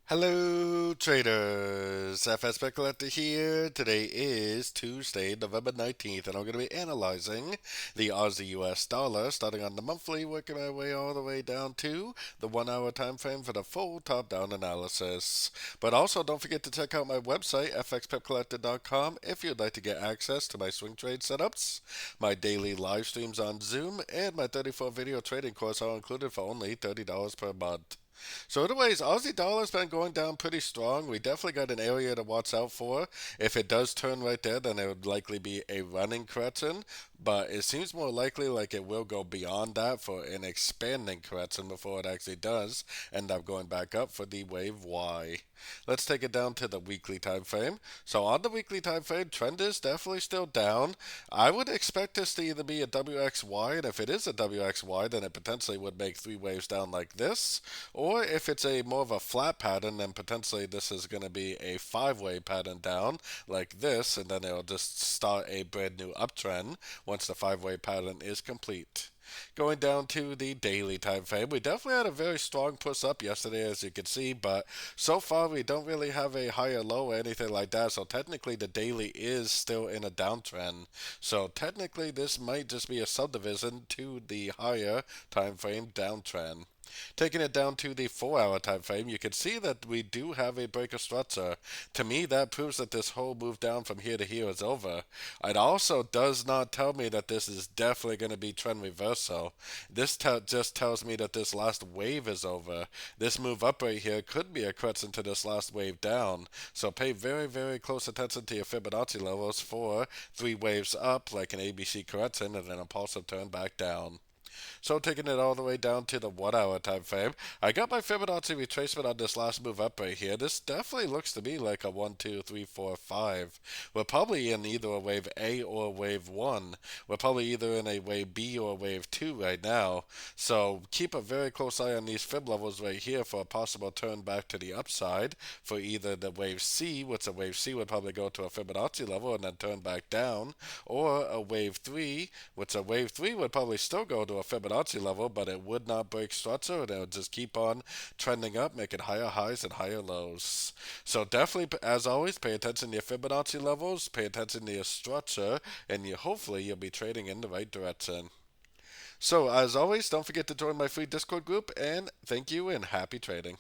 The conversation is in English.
Hello, traders. FX Pip Collector here. Today is Tuesday, November 19th, and I'm going to be analyzing the Aussie US dollar, starting on the monthly, working my way all the way down to the 1 hour time frame for the full top down analysis. But also, don't forget to check out my website, fxpipcollector.com, if you'd like to get access to my swing trade setups, my daily live streams on Zoom, and my 34 video trading course, all included for only $30 per month. So, anyways, Aussie dollar's been going down pretty strong. We definitely got an area to watch out for. If it does turn right there, then it would likely be a running correction. But it seems more likely like it will go beyond that for an expanding correction before it actually does end up going back up for the wave Y. Let's take it down to the weekly time frame. So on the weekly time frame, trend is definitely still down. I would expect this to either be a WXY, and if it is a WXY, then it potentially would make three waves down like this. Or if it's a more of a flat pattern, then potentially this is going to be a five-way pattern down like this, and then it'll just start a brand new uptrend once the five-way pattern is complete. Going down to the daily time frame, we definitely had a very strong push up yesterday, as you can see, but so far we don't really have a higher low or anything like that. So technically, the daily is still in a downtrend. So technically, this might just be a subdivision to the higher time frame downtrend. Taking it down to the 4 hour time frame, you can see that we do have a breaker structure. To me, that proves that this whole move down from here to here is over. It also does not tell me that this is definitely going to be trend reversal. This just tells me that this last wave is over. This move up right here could be a correction to this last wave down. So pay very, very close attention to your Fibonacci levels for three waves up, like an ABC correction, and then a impulsive turn back down. So taking it all the way down to the 1 hour time frame, I got my Fibonacci retracement on this last move up right here. This definitely looks to be like a 1, 2, 3, 4, 5. We're probably in either a wave A or wave 1. We're probably either in a wave B or wave 2 right now. So keep a very close eye on these fib levels right here for a possible turn back to the upside for either the wave C, which a wave C would probably go to a Fibonacci level and then turn back down, or a wave 3, which a wave 3 would probably still go to a Fibonacci level, but it would not break structure, and it would just keep on trending up, making higher highs and higher lows. So definitely, as always, pay attention to your Fibonacci levels, pay attention to your structure, and hopefully you'll be trading in the right direction. So as always, don't forget to join my free Discord group, and thank you and happy trading.